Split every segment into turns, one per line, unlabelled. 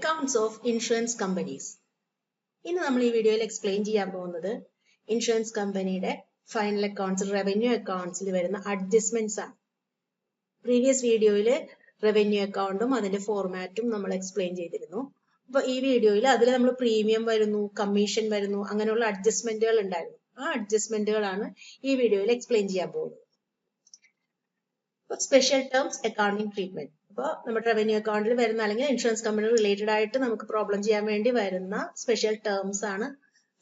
accounts of insurance companies. ഇന്ന് നമ്മൾ ഈ വീഡിയോയിൽ എക്സ്പ്ലെയിൻ ചെയ്യാൻ പോകുന്നത് ഇൻഷുറൻസ് കമ്പനിയുടെ ഫൈനൽ അക്കൗണ്ട്സ് റവന്യൂ അക്കൗണ്ട്സിൽ വരുന്ന അഡ്ജസ്റ്റ്മെന്റ്സ് ആണ്. പ്രീവിയസ് വീഡിയോയിൽ റവന്യൂ അക്കൗണ്ടും അതിന്റെ ഫോർമാറ്റും നമ്മൾ എക്സ്പ്ലെയിൻ ചെയ്തിരുന്നു. അപ്പൊ ഈ വീഡിയോയിൽ അതിൽ നമ്മൾ പ്രീമിയം വരുന്നു, കമ്മീഷൻ വരുന്നു, അങ്ങനെയുള്ള അഡ്ജസ്റ്റ്മെന്റുകൾ ഉണ്ടായിരുന്നു. ആ അഡ്ജസ്റ്റ്മെന്റുകളാണ് ഈ വീഡിയോയിൽ എക്സ്പ്ലെയിൻ ചെയ്യാൻ പോകുന്നത്. Special terms accounting treatment. അപ്പോൾ നമ്മുടെ റവന്യൂ അക്കൗണ്ടിൽ വരുന്ന അല്ലെങ്കിൽ ഇൻഷുറൻസ് കമ്പനി റിലേറ്റഡ് ആയിട്ട് നമുക്ക് പ്രോബ്ലം ചെയ്യാൻ വേണ്ടി വരുന്ന സ്പെഷ്യൽ ടേംസ് ആണ്.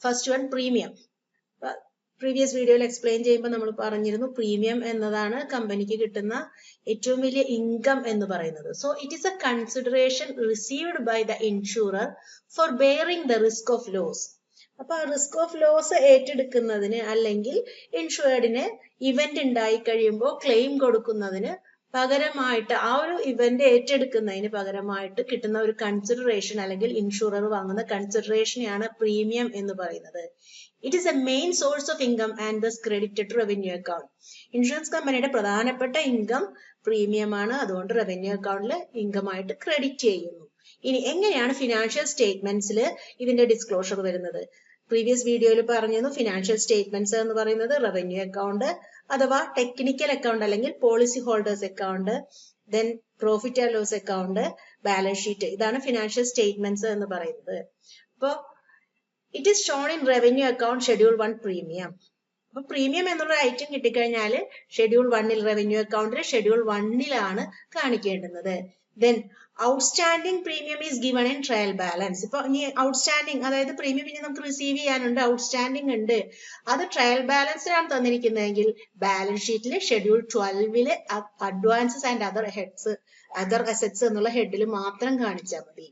First one premium. പ്രീവിയസ് വീഡിയോയിൽ എക്സ്പ്ലെയിൻ ചെയ്യുമ്പോൾ നമ്മൾ പറഞ്ഞിരുന്നു പ്രീമിയം എന്നതാണ് കമ്പനിക്ക് കിട്ടുന്ന ഏറ്റവും വലിയ ഇൻകം എന്ന് പറയുന്നത്. So it is a consideration received by the insurer for bearing the risk of loss. അപ്പൊ റിസ്ക് ഓഫ് ലോസ് ഏറ്റെടുക്കുന്നതിന് അല്ലെങ്കിൽ ഇൻഷുർഡിന് ഇവന്റ് ഉണ്ടായി കഴിയുമ്പോൾ ക്ലെയിം കൊടുക്കുന്നതിന് പകരമായിട്ട് ആ ഒരു ഇവന്റ് ഏറ്റെടുക്കുന്നതിന് പകരമായിട്ട് കിട്ടുന്ന ഒരു കൺസിഡറേഷൻ അല്ലെങ്കിൽ ഇൻഷുറർ വാങ്ങുന്ന കൺസിഡറേഷനെയാണ് പ്രീമിയം എന്ന് പറയുന്നത്. It is a main source of income and thus credited to revenue account. Insurance കമ്പനിയുടെ പ്രധാനപ്പെട്ട ഇൻകം പ്രീമിയം ആണ്, അതുകൊണ്ട് റവന്യൂ അക്കൗണ്ടിൽ ഇൻകം ആയിട്ട് ക്രെഡിറ്റ് ചെയ്യുന്നു. ഇനി എങ്ങനെയാണ് ഫിനാൻഷ്യൽ സ്റ്റേറ്റ്മെന്റ്സിൽ ഇതിന്റെ ഡിസ്ക്ലോഷർ വരുന്നത്? പ്രീവിയസ് വീഡിയോയിൽ പറഞ്ഞിരുന്നു ഫിനാൻഷ്യൽ സ്റ്റേറ്റ്മെന്റ്സ് എന്ന് പറയുന്നത് റവന്യൂ അക്കൗണ്ട് അഥവാ ടെക്നിക്കൽ അക്കൗണ്ട് അല്ലെങ്കിൽ policyholders account, then profit and loss account, balance sheet, ഇതാണ് ഫിനാൻഷ്യൽ സ്റ്റേറ്റ്മെന്റ്സ് എന്ന് പറയുന്നത്. അപ്പോ it is shown in revenue account schedule 1 premium. അപ്പൊ പ്രീമിയം എന്നുള്ള ഐറ്റം കിട്ടിക്കഴിഞ്ഞാൽ ഷെഡ്യൂൾ 1 റവന്യൂ അക്കൗണ്ടിൽ ഷെഡ്യൂൾ 1 കാണിക്കേണ്ടുന്നത്. Then outstanding premium is given in trial balance. ഇപ്പൊ ഇനി ഔട്ട്സ്റ്റാൻഡിംഗ് അതായത് പ്രീമിയം ഇനി നമുക്ക് റിസീവ് ചെയ്യാനുണ്ട്, ഔട്ട്സ്റ്റാൻഡിംഗ് ഉണ്ട്, അത് ട്രയൽ ബാലൻസിലാണ് തന്നിരിക്കുന്നതെങ്കിൽ ബാലൻസ് ഷീറ്റിൽ schedule 12 advances and other assets എന്നുള്ള ഹെഡിൽ മാത്രം കാണിച്ചാൽ മതി.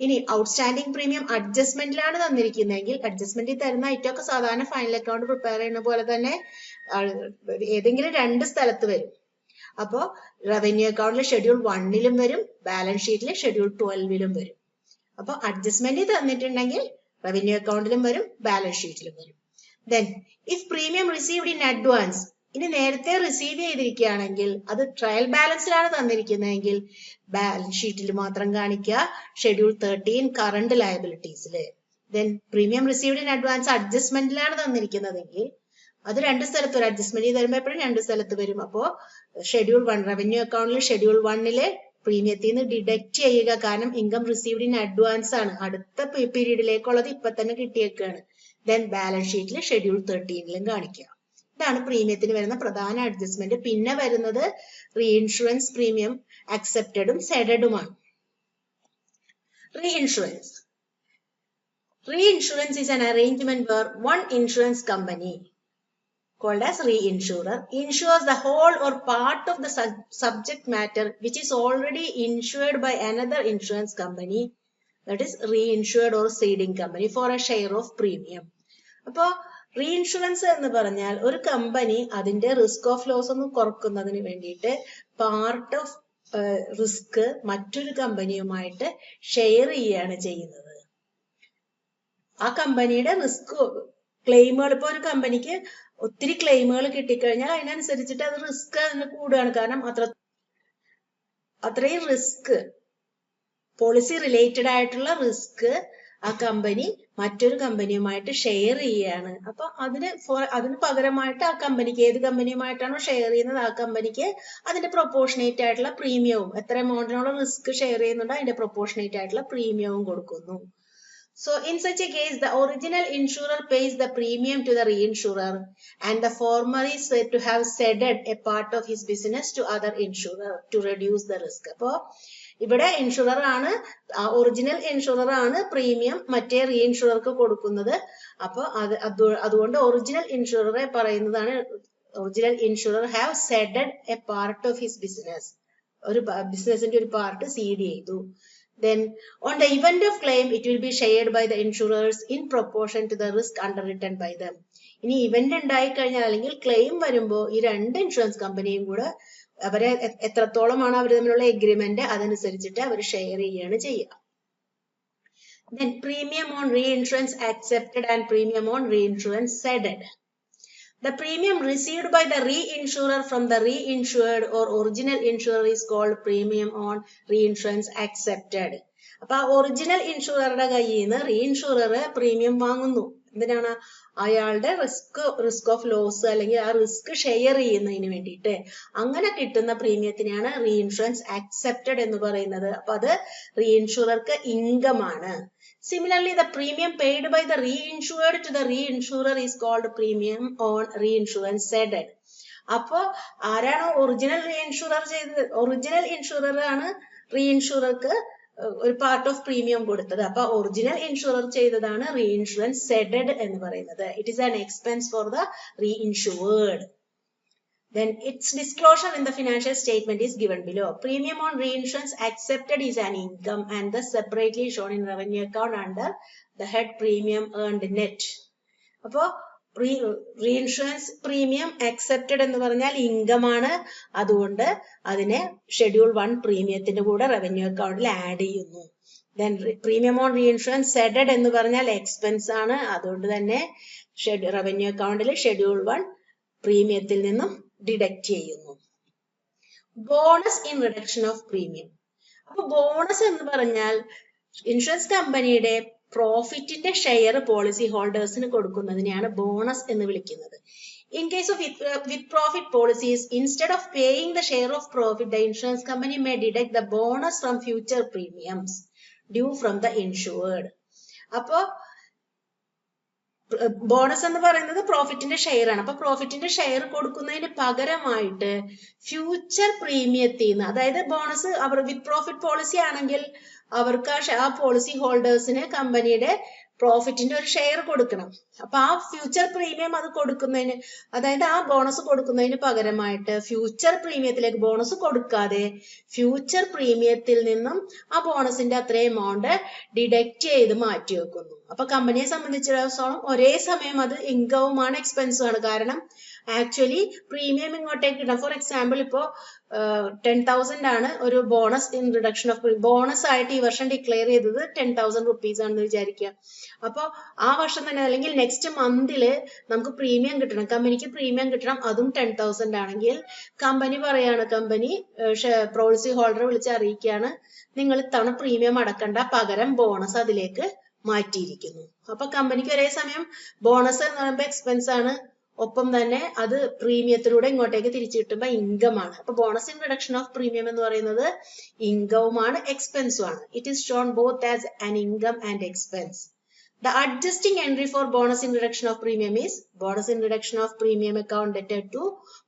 ഇനി ഔട്ട്സ്റ്റാൻഡിംഗ് പ്രീമിയം അഡ്ജസ്റ്റ്മെന്റിലാണ് തന്നിരിക്കുന്നതെങ്കിൽ അഡ്ജസ്റ്റ്മെന്റിൽ തരുന്ന ഐറ്റമൊക്കെ സാധാരണ ഫൈനൽ അക്കൗണ്ട് പ്രിപ്പയർ ചെയ്യുന്ന പോലെ തന്നെ ഏതെങ്കിലും 2 സ്ഥലത്ത് വരും. അപ്പോ റവന്യൂ അക്കൗണ്ടിൽ ഷെഡ്യൂൾ 1 വരും, ബാലൻസ് ഷീറ്റിൽ ഷെഡ്യൂൾ 12 വരും. അപ്പൊ അഡ്ജസ്റ്റ്മെന്റ് തന്നിട്ടുണ്ടെങ്കിൽ റവന്യൂ അക്കൗണ്ടിലും വരും, ബാലൻസ് ഷീറ്റിലും വരും. Then if premium received in advance, ഇനി നേരത്തെ റിസീവ് ചെയ്തിരിക്കുകയാണെങ്കിൽ അത് ട്രയൽ ബാലൻസിലാണ് തന്നിരിക്കുന്നതെങ്കിൽ ബാലൻസ് ഷീറ്റിൽ മാത്രം കാണിക്കുക, ഷെഡ്യൂൾ 13 കറണ്ട് ലയബിലിറ്റീസില്. Then premium received in advance അഡ്ജസ്റ്റ്മെന്റിലാണ് തന്നിരിക്കുന്നതെങ്കിൽ അത് 2 സ്ഥലത്ത് വരും. അഡ്ജസ്റ്റ്മെന്റ് തരുമ്പോൾ എപ്പോഴും 2 സ്ഥലത്ത് വരും. അപ്പോ ഷെഡ്യൂൾ 1 റവന്യൂ അക്കൗണ്ടിൽ ഷെഡ്യൂൾ 1 പ്രീമിയത്തിൽ നിന്ന് ഡിഡക്ട് ചെയ്യുക, കാരണം ഇൻകം റിസീവ്ഡ് ഇൻ അഡ്വാൻസ് ആണ്, അടുത്ത പീരീഡിലേക്കുള്ളത് ഇപ്പൊ തന്നെ കിട്ടിയേക്കാണ്. ദെൻ ബാലൻസ് ഷീറ്റിൽ ഷെഡ്യൂൾ 13 കാണിക്കുക. ഇതാണ് പ്രീമിയത്തിന് വരുന്ന പ്രധാന അഡ്ജസ്റ്റ്മെന്റ്. പിന്നെ വരുന്നത് റീഇൻഷുറൻസ് പ്രീമിയം അക്സെപ്റ്റഡും സെഡഡുമാണ്. Reinsurance. Reinsurance is an arrangement where one insurance company, called as reinsurer, insures the whole or part of the subject matter which is already insured by another insurance company, that is reinsured or ceding company, for a share of premium. അപ്പോ reinsurance എന്ന് പറഞ്ഞാൽ ഒരു company അതിന്റെ risk of loss ഒന്ന് കുറക്കുന്നതിന് വേണ്ടിയിട്ട് part of risk മറ്റൊരു കമ്പനിയുമായിട്ട് share ചെയ്യുകയാണ് ചെയ്യുന്നത്. ആ കമ്പനിയുടെ റിസ്ക് ക്ലെയിമുകൾ, ഇപ്പൊ ഒരു കമ്പനിക്ക് ഒത്തിരി ക്ലെയിമുകൾ കിട്ടിക്കഴിഞ്ഞാൽ അതിനനുസരിച്ചിട്ട് അത് റിസ്ക് അതിന് കൂടുകയാണ്. കാരണം അത്രയും റിസ്ക്, പോളിസി റിലേറ്റഡ് ആയിട്ടുള്ള റിസ്ക് ആ കമ്പനി മറ്റൊരു കമ്പനിയുമായിട്ട് ഷെയർ ചെയ്യുകയാണ്. അപ്പൊ അതിന് പകരമായിട്ട് ആ കമ്പനിക്ക് ഏത് കമ്പനിയുമായിട്ടാണോ ഷെയർ ചെയ്യുന്നത് ആ കമ്പനിക്ക് അതിന്റെ പ്രൊപ്പോർഷനേറ്റ് ആയിട്ടുള്ള പ്രീമിയവും, എത്ര എമൗണ്ടിനുള്ള റിസ്ക് ഷെയർ ചെയ്യുന്നുണ്ടോ അതിന്റെ പ്രൊപ്പോർഷനേറ്റ് ആയിട്ടുള്ള പ്രീമിയവും കൊടുക്കുന്നു. So in such a case, the original insurer pays the premium to the reinsurer and the former is said to have ceded a part of his business to other insurer to reduce the risk. അപ്പോ ഇവിടെ insurer ആണ്, original insurer ആണ് premium മറ്റേ റീഇൻഷുറർക്ക് കൊടുക്കുന്നത്. അപ്പൊ അതുകൊണ്ട് original ഇൻഷുററെ പറയുന്നതാണ് original insurer have ceded A part of his business, ഒരു ബിസിനസിന്റെ ഒരു പാർട്ട് സീഡ് ചെയ്തു. Then on the event of claim, it will be shared by the insurers in proportion to the risk underwritten by them. ഇനി event ഉണ്ടായി കഴിഞ്ഞാൽ അല്ലെങ്കിൽ claim വരുമ്പോൾ ഈ 2 ഇൻഷുറൻസ് കമ്പനിയും കൂടെ അവരെ എത്രത്തോളമാണ് അവർ തമ്മിലുള്ള എഗ്രിമെന്റ് അതനുസരിച്ചിട്ട് അവർ ഷെയർ ചെയ്യുകയാണ് ചെയ്യുക. Then premium on reinsurance accepted and premium on reinsurance ceded. The premium received by the reinsurer from the reinsured or original insurer is called premium on reinsurance accepted. അപ്പൊ ആ ഒറിജിനൽ ഇൻഷുററുടെ കയ്യിൽ നിന്ന് reinsurer premium വാങ്ങുന്നു. എന്തിനാണ്? അയാളുടെ risk of loss അല്ലെങ്കിൽ ആ risk share ചെയ്യുന്നതിന് വേണ്ടിയിട്ട്. അങ്ങനെ കിട്ടുന്ന പ്രീമിയത്തിനെയാണ് റീഇൻഷുറൻസ് ആക്സെപ്റ്റഡ് എന്ന് പറയുന്നത്. അപ്പൊ അത് റീഇൻഷുറർക്ക് ഇൻകം ആണ്. Similarly, the premium paid by the reinsured to the reinsurer is called premium on reinsurance ceded. അപ്പോ ആരാണോ ഒറിജിനൽ റീഇൻഷുറർ ചെയ്തത്, ഒറിജിനൽ ഇൻഷുറർ ആണ് റീഇൻഷുറർക്ക് ഒരു പാർട്ട് ഓഫ് പ്രീമിയം കൊടുത്തത്. അപ്പൊ ഒറിജിനൽ ഇൻഷുറർ ചെയ്തതാണ് റീഇൻഷുറൻസ് സെഡഡ് എന്ന് പറയുന്നത്. It is an expense for the reinsured. Then its disclosure in the financial statement is given below. Premium on reinsurance accepted is an income and thus separately shown in revenue account under the head premium earned net. അപ്പോ reinsurance premium accepted എന്ന് പറഞ്ഞാൽ income ആണ്. അതുകൊണ്ട് അതിനെ schedule 1 പ്രീമിയത്തിന്റെ കൂടെ revenue അക്കൗണ്ടിൽ add ചെയ്യുന്നു. Then premium on reinsurance ceded എന്ന് പറഞ്ഞാൽ എക്സ്പെൻസ് ആണ്. അതുകൊണ്ട് തന്നെ റവന്യൂ അക്കൗണ്ടിൽ ഷെഡ്യൂൾ 1 പ്രീമിയത്തിൽ നിന്നും ഡിഡക്റ്റ് ചെയ്യുന്നു. Bonus in reduction of premium. അപ്പൊ ബോണസ് എന്ന് പറഞ്ഞാൽ ഇൻഷുറൻസ് കമ്പനിയുടെ പ്രോഫിറ്റിന്റെ ഷെയർ പോളിസി ഹോൾഡേഴ്സിന് കൊടുക്കുന്നതിനെയാണ് ബോണസ് എന്ന് വിളിക്കുന്നത്. In case of with profit policies, instead of paying the share of profit, the insurance company may deduct the bonus from future premiums due from the insured. അപ്പോ bonus എന്ന് പറയുന്നത് പ്രോഫിറ്റിന്റെ share ആണ്. അപ്പൊ പ്രോഫിറ്റിന്റെ share കൊടുക്കുന്നതിന് പകരമായിട്ട് future പ്രീമിയത്തിൽ നിന്ന്, അതായത് bonus അവർ വിത്ത് profit policy ആണെങ്കിൽ അവർക്ക് ആ പോളിസി ഹോൾഡേഴ്സിന് കമ്പനിയുടെ പ്രോഫിറ്റിന്റെ ഒരു ഷെയർ കൊടുക്കണം. അപ്പൊ ആ ഫ്യൂച്ചർ പ്രീമിയം അത് കൊടുക്കുന്നതിന്, അതായത് ആ ബോണസ് കൊടുക്കുന്നതിന് പകരമായിട്ട് ഫ്യൂച്ചർ പ്രീമിയത്തിലേക്ക് ബോണസ് കൊടുക്കാതെ ഫ്യൂച്ചർ പ്രീമിയത്തിൽ നിന്നും ആ ബോണസിന്റെ അത്രയും എമൗണ്ട് ഡിഡക്റ്റ് ചെയ്ത് മാറ്റി വെക്കുന്നു. അപ്പൊ കമ്പനിയെ സംബന്ധിച്ചിടത്തോളം ഒരേ സമയം അത് ഇൻകവുമാണ് എക്സ്പെൻസും ആണ്. കാരണം ആക്ച്വലി പ്രീമിയം ഇങ്ങോട്ടേക്ക് കിട്ടാം. ഫോർ എക്സാമ്പിൾ ഇപ്പോ 10,000 ആണ് ഒരു bonus in reduction of bonus ആയിട്ട് ഈ വർഷം ഡിക്ലെയർ ചെയ്തത് 10,000 റുപ്പീസ് ആണെന്ന് വിചാരിക്കുക. അപ്പൊ ആ വർഷം തന്നെ അല്ലെങ്കിൽ നെക്സ്റ്റ് മന്തില് നമുക്ക് പ്രീമിയം കിട്ടണം, കമ്പനിക്ക് പ്രീമിയം കിട്ടണം, അതും 10,000 ആണെങ്കിൽ കമ്പനി പറയാണ്, കമ്പനി പോളിസി ഹോൾഡറെ വിളിച്ച് അറിയിക്കുകയാണ്, നിങ്ങൾ ഇത്തവണ പ്രീമിയം അടക്കണ്ട, പകരം ബോണസ് അതിലേക്ക് മാറ്റിയിരിക്കുന്നു. അപ്പൊ കമ്പനിക്ക് ഒരേ സമയം ബോണസ് എന്ന് പറയുമ്പോൾ എക്സ്പെൻസ് ആണ്, ഒപ്പം തന്നെ അത് പ്രീമിയത്തിലൂടെ ഇങ്ങോട്ടേക്ക് തിരിച്ചു കിട്ടുമ്പോൾ ഇൻകം ആണ്. അപ്പൊ bonus in reduction of premium എന്ന് പറയുന്നത് ഇൻകവുമാണ് എക്സ്പെൻസും ആണ്. It is Sean both as an income and expense. The adjusting entry for bonus in reduction of premium is bonus in reduction of premium account debted to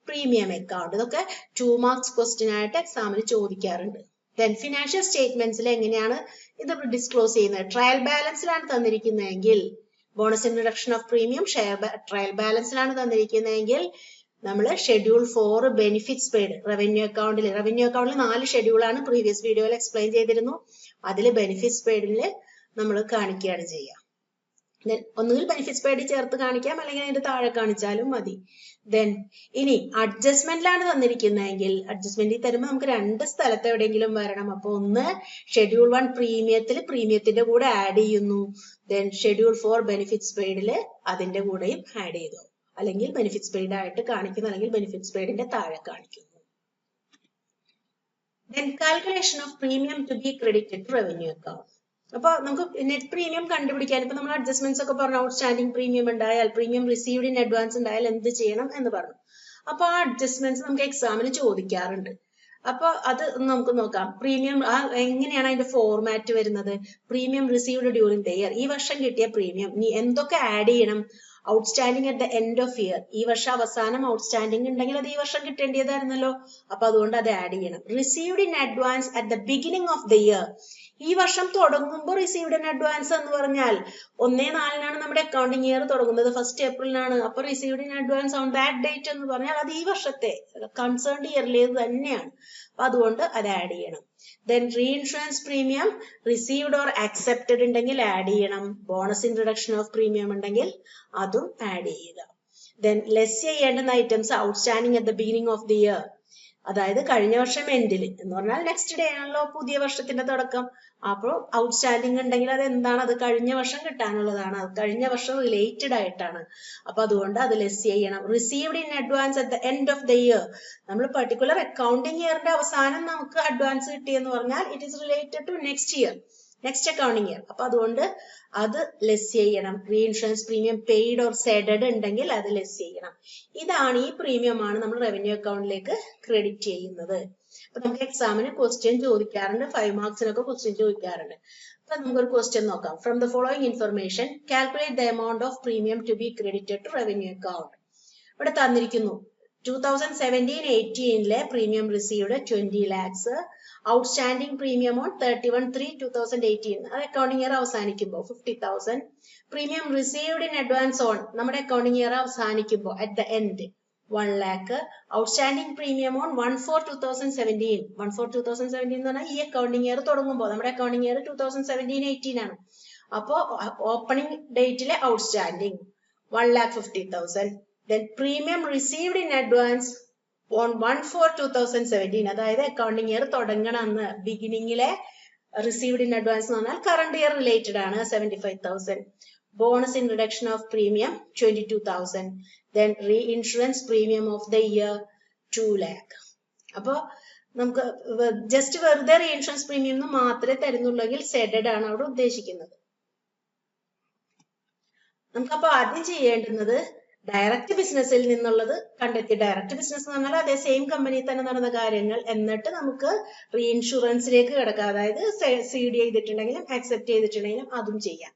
premium account. ഇതൊക്കെ 2 marks question ആയിട്ട് എക്സാമിന് ചോദിക്കാറുണ്ട്. Then financial statements എങ്ങനെയാണ് ഇത് disclose ചെയ്യുന്നത്? Trial ബാലൻസിലാണ് തന്നിരിക്കുന്നതെങ്കിൽ bonus in reduction of premium trial ബാലൻസിലാണ് തന്നിരിക്കുന്നതെങ്കിൽ നമ്മൾ ഷെഡ്യൂൾ 4 ബെനിഫിറ്റ്സ് പെയ്ഡ് റവന്യൂ അക്കൗണ്ടിൽ 4 ഷെഡ്യൂളാണ് പ്രീവിയസ് വീഡിയോയിൽ എക്സ്പ്ലെയിൻ ചെയ്തിരുന്നു. അതിൽ ബെനിഫിറ്റ്സ് പെയ്ഡിൽ നമ്മൾ കാണിക്കുകയാണ് ചെയ്യുക. ഒന്നുകിൽ ബെനിഫിറ്റ്സ് പെയ്ഡ് ചേർത്ത് കാണിക്കാം, അല്ലെങ്കിൽ അതിന്റെ താഴെ കാണിച്ചാലും മതി. ദെൻ ഇനി അഡ്ജസ്റ്റ്മെന്റിലാണ് തന്നിരിക്കുന്നതെങ്കിൽ അഡ്ജസ്റ്റ്മെന്റിൽ തരുമ്പോൾ നമുക്ക് 2 സ്ഥലത്ത് എവിടെയെങ്കിലും വരണം. അപ്പൊ ഒന്ന് ഷെഡ്യൂൾ 1 പ്രീമിയത്തിന്റെ കൂടെ ആഡ് ചെയ്യുന്നു. ദെൻ ഷെഡ്യൂൾ 4 ബെനിഫിറ്റ്സ് പെയ്ഡില് അതിന്റെ കൂടെയും ആഡ് ചെയ്തു, അല്ലെങ്കിൽ ബെനിഫിറ്റ്സ് പെയ്ഡ് ആയിട്ട് കാണിക്കുന്നു, അല്ലെങ്കിൽ ബെനിഫിറ്റ്സ് പെയ്ഡിന്റെ താഴെ കാണിക്കുന്നു. Then calculation of premium to be credited to revenue account. അപ്പൊ നമുക്ക് നെറ്റ് പ്രീമിയം കണ്ടുപിടിക്കാൻ ഇപ്പൊ നമ്മൾ അഡ്ജസ്റ്റ്മെന്റ്സ് ഒക്കെ പറഞ്ഞു, ഔട്ട്സ്റ്റാൻഡിംഗ് പ്രീമിയം ഉണ്ടായാൽ, പ്രീമിയം റിസീവ്ഡ് ഇൻ അഡ്വാൻസ് ഉണ്ടായാൽ എന്ത് ചെയ്യണം എന്ന് പറഞ്ഞു. അപ്പൊ ആ അഡ്ജസ്റ്റ്മെന്റ്സ് നമുക്ക് എക്സാമിന് ചോദിക്കാറുണ്ട്. അപ്പൊ അത് നമുക്ക് നോക്കാം. പ്രീമിയം എങ്ങനെയാണ് അതിന്റെ ഫോർമാറ്റ് വരുന്നത്? Premium received during the year, ഈ വർഷം കിട്ടിയ പ്രീമിയം നീ എന്തൊക്കെ ആഡ് ചെയ്യണം? Outstanding at the end of year, ഈ വർഷം അവസാനം ഔട്ട്സ്റ്റാൻഡിംഗ് ഉണ്ടെങ്കിൽ അത് ഈ വർഷം കിട്ടേണ്ടതായിരുന്നല്ലോ, അപ്പൊ അതുകൊണ്ട് അത് ആഡ് ചെയ്യണം. Received in advance at the beginning of the year, ഈ വർഷം തുടങ്ങുമ്പോൾ റിസീവ്ഡ് ഇൻ അഡ്വാൻസ് എന്ന് പറഞ്ഞാൽ 1/4 നമ്മുടെ അക്കൗണ്ടിങ് ഇയർ തുടങ്ങുന്നത്, 1 ഏപ്രിലിനാണ്. അപ്പൊ received in advance on that date എന്ന് പറഞ്ഞാൽ അത് ഈ വർഷത്തെ കൺസേൺഡ് ഇയറിലേത് തന്നെയാണ്. അപ്പൊ അതുകൊണ്ട് അത് ആഡ് ചെയ്യണം. Then reinsurance premium received or accepted ഉണ്ടെങ്കിൽ ആഡ് ചെയ്യണം. Bonus in reduction of premium ഉണ്ടെങ്കിൽ അതും ആഡ് ചെയ്യുക. ദെൻ ലെസ് ചെയ്യേണ്ടുന്ന items outstanding at the beginning of the year, അതായത് കഴിഞ്ഞ വർഷം എൻഡിൽ എന്ന് പറഞ്ഞാൽ നെക്സ്റ്റ് ഡേ ആണല്ലോ പുതിയ വർഷത്തിന്റെ തുടക്കം. അപ്പോൾ ഔട്ട്സ്റ്റാൻഡിംഗ് ഉണ്ടെങ്കിൽ അത് എന്താണ്? അത് കഴിഞ്ഞ വർഷം കിട്ടാനുള്ളതാണ്, അത് കഴിഞ്ഞ വർഷം റിലേറ്റഡ് ആയിട്ടാണ്. അപ്പൊ അതുകൊണ്ട് അത് ലെസ് ചെയ്യണം. Received in advance at the end of the year, നമ്മൾ പെർട്ടിക്കുലർ അക്കൗണ്ടിംഗ് ഇയറിന്റെ അവസാനം നമുക്ക് അഡ്വാൻസ് കിട്ടിയെന്ന് പറഞ്ഞാൽ it is related to next year. Next accounting year. അപ്പൊ അതുകൊണ്ട് അത് ലെസ് ചെയ്യണം. Reinsurance premium paid or ceded ഉണ്ടെങ്കിൽ അത് ലെസ് ചെയ്യണം. ഇതാണ് ഈ പ്രീമിയം ആണ് നമ്മൾ റവന്യൂ അക്കൗണ്ടിലേക്ക് ക്രെഡിറ്റ് ചെയ്യുന്നത്. അപ്പൊ നമുക്ക് എക്സാമിന് ക്വസ്റ്റ്യൻ ചോദിക്കാറുണ്ട്, 5 മാർക്സിനൊക്കെ ക്വസ്റ്റ്യൻ ചോദിക്കാറുണ്ട്. അപ്പൊ നമുക്കൊരു ക്വസ്റ്റ്യൻ നോക്കാം. From the following information calculate the amount of premium to be credited to revenue account. ഇവിടെ തന്നിരിക്കുന്നു 2017-18 premium received 20 lakhs, outstanding premium on 31/3/2018 അത് അക്കൗണ്ടിംഗ് ഇയർ അവസാനിക്കുമ്പോൾ 50,000, premium received in advance on നമ്മുടെ അക്കൗണ്ടിംഗ് ഇയർ അവസാനിക്കുമ്പോൾ at the end 1 lakh, outstanding premium on 1/4/2017 1/4/2017 എന്ന് പറഞ്ഞാൽ ഈ accounting year തുടങ്ങുമ്പോൾ നമ്മുടെ അക്കൗണ്ടിംഗ് ഇയർ 2017-18 ആണ്. അപ്പോ opening ഡേറ്റിലെ outstanding 1,50,000. Then premium received in advance on 1/4/2017 അതായത് അക്കൗണ്ടിംഗ് ഇയർ തുടങ്ങണ അന്ന് ബിഗിനിങ്ങിലെ റിസീവ്ഡ് ഇൻ അഡ്വാൻസ് എന്ന് പറഞ്ഞാൽ കറണ്ട് ഇയർ റിലേറ്റഡ് ആണ് 75,000. Bonus in reduction of premium 22,000. Then reinsurance premium of the year 2 lakh. അപ്പൊ നമുക്ക് ജസ്റ്റ് വെറുതെ റീഇൻഷുറൻസ് പ്രീമിയം എന്ന് മാത്രമേ തരുന്നുള്ളെങ്കിൽ സെഡഡ് ആണ് അവിടെ ഉദ്ദേശിക്കുന്നത്. നമുക്കപ്പോ ആദ്യം ചെയ്യേണ്ടുന്നത് ഡയറക്റ്റ് ബിസിനസ്സിൽ നിന്നുള്ളത് കണ്ടെത്തി. ഡയറക്റ്റ് ബിസിനസ് എന്ന് പറഞ്ഞാൽ അതേ സെയിം കമ്പനിയിൽ തന്നെ നടന്ന കാര്യങ്ങൾ. എന്നിട്ട് നമുക്ക് റീഇൻഷുറൻസിലേക്ക് കിടക്കാം. അതായത് സീഡ് ചെയ്തിട്ടുണ്ടെങ്കിലും അക്സെപ്റ്റ് ചെയ്തിട്ടുണ്ടെങ്കിലും അതും ചെയ്യാം.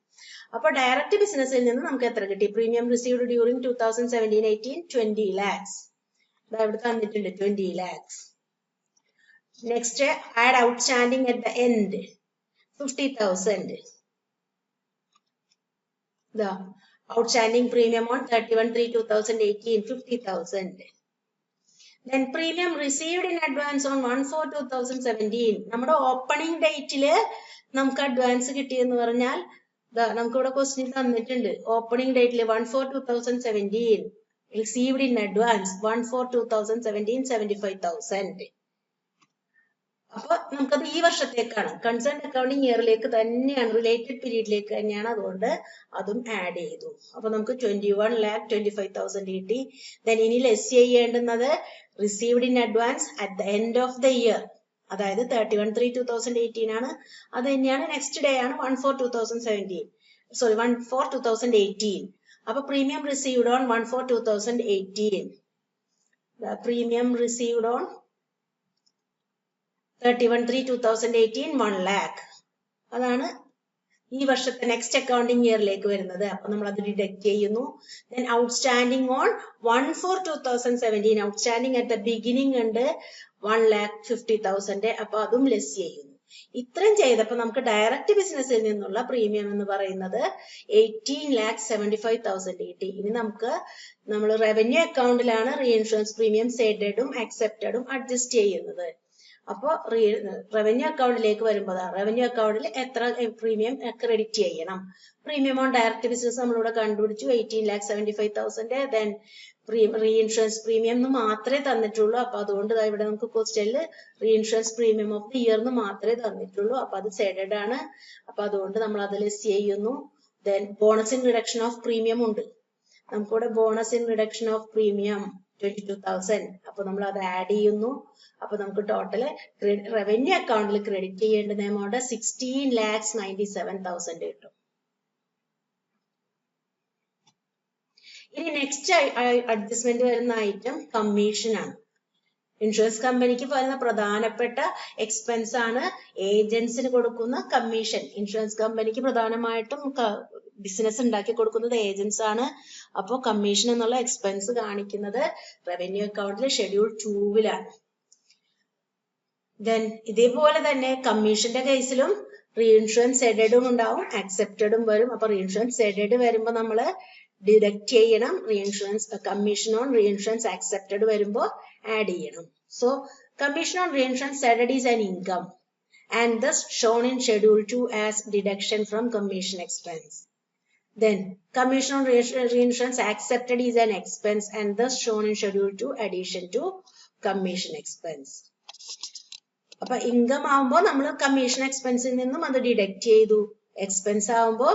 അപ്പൊ ഡയറക്റ്റ് ബിസിനസ്സിൽ നിന്ന് നമുക്ക് എത്ര കിട്ടി? Premium received during 2017-18 20 lakhs. ഇവിടെ തന്നിട്ടുണ്ട് 20 lakhs. Next add outstanding at the end 50,000. Outstanding premium on 31/3/2018 50,000. Then premium received in advance on 1/4/2017 നമ്മുടെ ഓപ്പണിംഗ് ഡേറ്റില് നമുക്ക് അഡ്വാൻസ് കിട്ടിയെന്ന് പറഞ്ഞാൽ നമുക്ക് ഇവിടെ ക്വസ്റ്റ്യൻ തന്നിട്ടുണ്ട്. ഓപ്പണിംഗ് ഡേറ്റില് 1/4/2017 received in advance 1/4/2017 75,000. അപ്പൊ നമുക്കത് ഈ വർഷത്തേക്കാണ്, കൺസേൺ അക്കൗണ്ടിംഗ് ഇയറിലേക്ക് തന്നെയാണ്, റിലേറ്റഡ് പീരീഡിലേക്ക് തന്നെയാണ്. അതുകൊണ്ട് അതും ആഡ് ചെയ്തു. അപ്പൊ നമുക്ക് 21,25,000 കിട്ടി. ദെൻ ഇനി ലെസ് ചെയ്യേണ്ടുന്നത് received in advance at the end of the year, അതായത് 31/3/2018 ആണ്. അത് തന്നെയാണ് നെക്സ്റ്റ് ഡേ ആണ് 1/4/2018. അപ്പൊ premium received on 1/4/2018, premium received on 31/3/2018 1 lakh. അതാണ് ഈ വർഷത്തെ നെക്സ്റ്റ് അക്കൗണ്ടിംഗ് ഇയറിലേക്ക് വരുന്നത്. അപ്പൊ നമ്മൾ അത് ഡിഡക്ട് ചെയ്യുന്നു. Then outstanding on 1/4/2017 outstanding at the beginning ഉണ്ട് 1,50,000. അപ്പൊ അതും ലെസ് ചെയ്യുന്നു. ഇത്രയും ചെയ്തപ്പോ നമുക്ക് ഡയറക്റ്റ് ബിസിനസ്സിൽ നിന്നുള്ള പ്രീമിയം എന്ന് പറയുന്നത് 18,75,000 കിട്ടി. ഇനി നമ്മൾ റവന്യൂ അക്കൗണ്ടിലാണ് റീഇൻഷുറൻസ് പ്രീമിയം സെഡഡും അക്സെപ്റ്റഡും അഡ്ജസ്റ്റ് ചെയ്യുന്നത്. അപ്പോ റവന്യൂ അക്കൗണ്ടിലേക്ക് വരുമ്പോൾ റവന്യൂ അക്കൗണ്ടിൽ എത്ര പ്രീമിയം ക്രെഡിറ്റ് ചെയ്യണം? പ്രീമിയം ഓൺ ഡയറക്റ്റ് ബിസിനസ് നമ്മളിവിടെ കണ്ടുപിടിച്ചു 18,75,000. ദെൻ റീഇൻഷുറൻസ് പ്രീമിയം എന്ന് മാത്രമേ തന്നിട്ടുള്ളൂ. അപ്പൊ അതുകൊണ്ട് ഇവിടെ നമുക്ക് ക്വസ്റ്റ്യനിൽ reinsurance premium of the year എന്ന് മാത്രമേ തന്നിട്ടുള്ളൂ. അപ്പൊ അത് സെഡഡ് ആണ്. അപ്പൊ അതുകൊണ്ട് നമ്മൾ അത് ലെസ് ചെയ്യുന്നു. Then bonus in reduction of premium ഉണ്ട്. നമുക്കിവിടെ bonus in reduction of premium 22,000. അപ്പൊ നമ്മൾ അത് ആഡ് ചെയ്യുന്നു. അപ്പൊ നമുക്ക് ടോട്ടല് റവന്യൂ അക്കൗണ്ടിൽ ക്രെഡിറ്റ് ചെയ്യേണ്ടുന്ന എമൗണ്ട് 16,97,000 കിട്ടും. ഇനി നെക്സ്റ്റ് അഡ്ജസ്റ്റ്മെന്റ് വരുന്ന ഐറ്റം കമ്മീഷൻ ആണ്. ഇൻഷുറൻസ് കമ്പനിക്ക് വരുന്ന പ്രധാനപ്പെട്ട എക്സ്പെൻസ് ആണ് ഏജന്റ്സിന് കൊടുക്കുന്ന കമ്മീഷൻ. ഇൻഷുറൻസ് കമ്പനിക്ക് പ്രധാനമായിട്ടും ബിസിനസ് ഉണ്ടാക്കി കൊടുക്കുന്നത് ഏജന്റ്സ് ആണ്. അപ്പോൾ കമ്മീഷൻ എന്നുള്ള എക്സ്പെൻസ് കാണിക്കുന്നത് റവന്യൂ അക്കൗണ്ടിലെ ഷെഡ്യൂൾ 2-ലാണ്. ദെൻ ഇതേപോലെ തന്നെ കമ്മീഷന്റെ കേസിലും റീഇൻഷുറൻസ് സെഡഡും ഉണ്ടാവും, അക്സെപ്റ്റഡും വരും. അപ്പൊ റീഇൻഷുറൻസ് സെഡഡ് വരുമ്പോ നമ്മള് ഡിഡക്ട് ചെയ്യണം. Reinsurance commission on reinsurance accepted വരുമ്പോ ആഡ് ചെയ്യണം. So commission on reinsurance ceded is an income and thus shown in schedule 2 as deduction from commission expense. Then commission on reinsurance accepted is an expense and thus shown in schedule 2 addition to commission expense. അപ്പൊ income ആവുമ്പോ നമ്മൾ commission എക്സ്പെൻസിൽ നിന്നും അത് deduct ചെയ്തു. Expense ആവുമ്പോ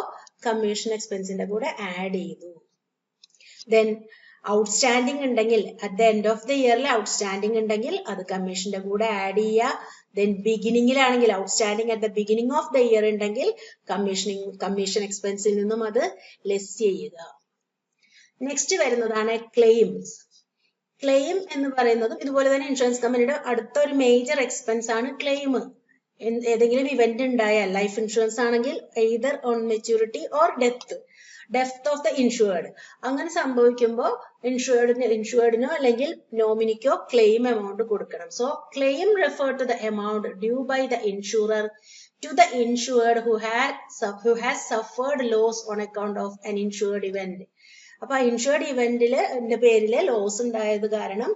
commission എക്സ്പെൻസിന്റെ കൂടെ add ചെയ്തു. ദെൻ ഔട്ട്സ്റ്റാൻഡിങ് ഉണ്ടെങ്കിൽ at the end of the ഇയറിൽ ഔട്ട്സ്റ്റാൻഡിങ് ഉണ്ടെങ്കിൽ അത് കമ്മീഷന്റെ കൂടെ ആഡ് ചെയ്യുക. ദെൻ ബിഗിനിങ്ങിലാണെങ്കിൽ outstanding at the beginning of the year ഉണ്ടെങ്കിൽ കമ്മീഷൻ എക്സ്പെൻസിൽ നിന്നും അത് ലെസ് ചെയ്യുക. നെക്സ്റ്റ് വരുന്നതാണ് ക്ലെയിംസ്. ക്ലെയിം എന്ന് പറയുന്നതും ഇതുപോലെ തന്നെ ഇൻഷുറൻസ് കമ്പനിയുടെ അടുത്ത ഒരു മേജർ എക്സ്പെൻസ് ആണ് ക്ലെയിം. ഏതെങ്കിലും ഇവന്റ് ഉണ്ടായാൽ ലൈഫ് ഇൻഷുറൻസ് ആണെങ്കിൽ either on maturity or death of the insured, അങ്ങനെ സംഭവിക്കുമ്പോൾ ഇൻഷുവേർഡിനോ അല്ലെങ്കിൽ നോമിനിക്കോ ക്ലെയിം എമൗണ്ട് കൊടുക്കണം. So claim refer to the amount due by the insurer to the insured who has suffered loss on account of an insured event. അപ്പൊ insured ഇവന്റിന്റെ പേരില് loss ഉണ്ടായത് കാരണം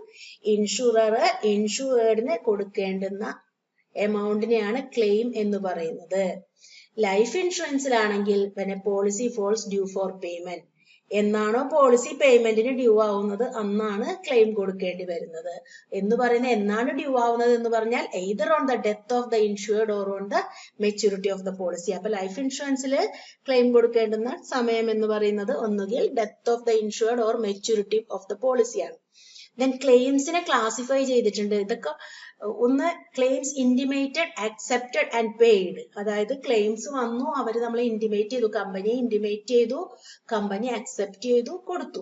ഇൻഷുവേർഡിന് കൊടുക്കേണ്ടുന്ന എമൗണ്ടിനെയാണ് ക്ലെയിം എന്ന് പറയുന്നത്. ലൈഫ് ഇൻഷുറൻസിലാണെങ്കിൽ when a policy falls due for payment, എന്നാണോ policy പേയ്മെന്റിന് due ആവുന്നത് അന്നാണ് ക്ലെയിം കൊടുക്കേണ്ടി വരുന്നത്. എന്ന് പറയുന്നത് എന്നാണ് ഡ്യൂ ആവുന്നത് എന്ന് പറഞ്ഞാൽ either on the death of the insured or on the maturity of the policy. അപ്പൊ ലൈഫ് ഇൻഷുറൻസിൽ ക്ലെയിം കൊടുക്കേണ്ടുന്ന സമയം എന്ന് പറയുന്നത് ഒന്നുകിൽ death of the insured or maturity of the പോളിസിയാണ്. ദെൻ ക്ലെയിംസിനെ ക്ലാസിഫൈ ചെയ്തിട്ടുണ്ട്. ഇതൊക്കെ ഒന്ന് claims intimated, accepted and paid. അതായത് ക്ലെയിംസ് വന്നു, അവർ നമ്മളെ ഇന്റിമേറ്റ് ചെയ്തു, കമ്പനിയെ ഇന്റിമേറ്റ് ചെയ്തു, കമ്പനി അക്സെപ്റ്റ് ചെയ്തു, കൊടുത്തു.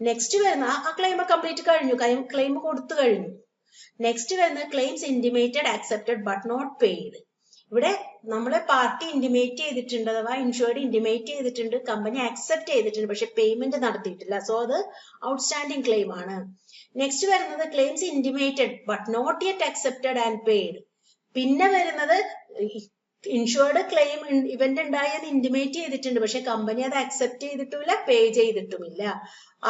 നെക്സ്റ്റ് വരുന്ന ആ ക്ലെയിം കംപ്ലീറ്റ് കഴിഞ്ഞു, ക്ലെയിം കൊടുത്തു കഴിഞ്ഞു. നെക്സ്റ്റ് വരുന്ന claims intimated, accepted but not paid. ഇവിടെ നമ്മളെ പാർട്ടി ഇന്റിമേറ്റ് ചെയ്തിട്ടുണ്ട്, അഥവാ ഇൻഷുർഡ് ഇന്റിമേറ്റ് ചെയ്തിട്ടുണ്ട്, കമ്പനി അക്സെപ്റ്റ് ചെയ്തിട്ടുണ്ട്, പക്ഷെ പേയ്മെന്റ് നടത്തിയിട്ടില്ല. സോ അത് ഔട്ട്സ്റ്റാൻഡിങ് ക്ലെയിം ആണ്. നെക്സ്റ്റ് വരുന്നത് claims intimated but not yet accepted and paid. പിന്നെ വരുന്നത് ഇൻഷുർഡ് ക്ലെയിം ഇവന്റ് ഉണ്ടായെന്ന് ഇന്റിമേറ്റ് ചെയ്തിട്ടുണ്ട്, പക്ഷെ കമ്പനി അത് അക്സെപ്റ്റ് ചെയ്തിട്ടുമില്ല, പേ ചെയ്തിട്ടുമില്ല,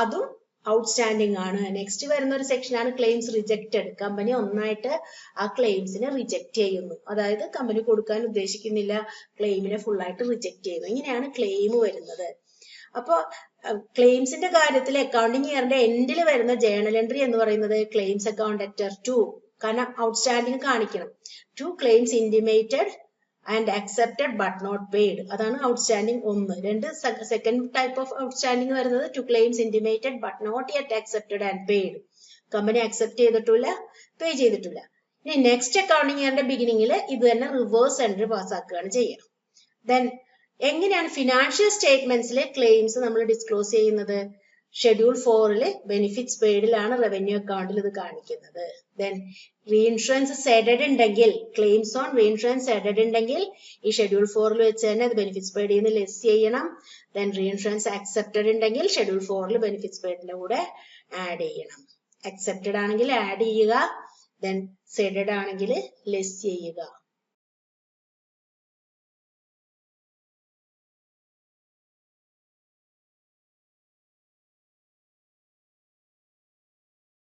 അതും ഔട്ട്സ്റ്റാൻഡിങ് ആണ്. നെക്സ്റ്റ് വരുന്ന ഒരു സെക്ഷനാണ് ക്ലെയിംസ് റിജക്റ്റഡ്. കമ്പനി ഒന്നായിട്ട് ആ ക്ലെയിംസിനെ റിജക്ട് ചെയ്യുന്നു, അതായത് കമ്പനി കൊടുക്കാൻ ഉദ്ദേശിക്കുന്നില്ല, ക്ലെയിമിനെ ഫുൾ ആയിട്ട് റിജക്ട് ചെയ്യുന്നു. ഇങ്ങനെയാണ് ക്ലെയിം വരുന്നത്. അപ്പൊ ക്ലെയിംസിന്റെ കാര്യത്തിൽ അക്കൗണ്ടിങ് ഇയറിന്റെ എൻഡിൽ വരുന്ന ജേണൽ എൻട്രി എന്ന് പറയുന്നത് ക്ലെയിംസ് അക്കൗണ്ട് ലെറ്റർ 2, കാരണം ഔട്ട്സ്റ്റാൻഡിങ് കാണിക്കണം. 2 claims intimated and accepted but not paid, അതാണ് outstanding 1. 2 second type of outstanding വരുന്നത് 2 claims intimated but not yet accepted and paid. Company accept ചെയ്തിട്ടില്ല, പേ ചെയ്തിട്ടില്ല. ഇനി നെക്സ്റ്റ് അക്കൗണ്ടിങ് ഇയറിന്റെ ബിഗിനിങ്ങിൽ ഇത് തന്നെ റിവേഴ്സ് എൻട്രി പാസ്സാക്കുകയാണ് ചെയ്യുക. ദെൻ എങ്ങനെയാണ് ഫിനാൻഷ്യൽ സ്റ്റേറ്റ്മെന്റ്സിലെ ക്ലെയിംസ് നമ്മൾ ഡിസ്ക്ലോസ് ചെയ്യുന്നത്? ഷെഡ്യൂൾ 4 ബെനിഫിറ്റ്സ് പെയ്ഡിലാണ് റവന്യൂ അക്കൗണ്ടിൽ ഇത് കാണിക്കുന്നത്. ദെൻ റീഇൻഷുറൻസ് സെഡഡ് ഉണ്ടെങ്കിൽ, ക്ലെയിംസ് ഓൺ റീഇൻഷുറൻസ് സെഡഡ് ഉണ്ടെങ്കിൽ ഈ ഷെഡ്യൂൾ 4 വെച്ച് തന്നെ അത് ബെനിഫിറ്റ്സ് പെയ്ഡിൽ നിന്ന് ലെസ് ചെയ്യണം. ദെൻ റീഇൻഷുറൻസ് അക്സെപ്റ്റഡ് ഉണ്ടെങ്കിൽ ഷെഡ്യൂൾ 4 ബെനിഫിറ്റ്സ് പെയ്ഡിന്റെ കൂടെ ആഡ് ചെയ്യണം. അക്സെപ്റ്റഡ് ആണെങ്കിൽ ആഡ് ചെയ്യുക, ദെൻ സെഡഡ് ആണെങ്കിൽ ലെസ് ചെയ്യുക.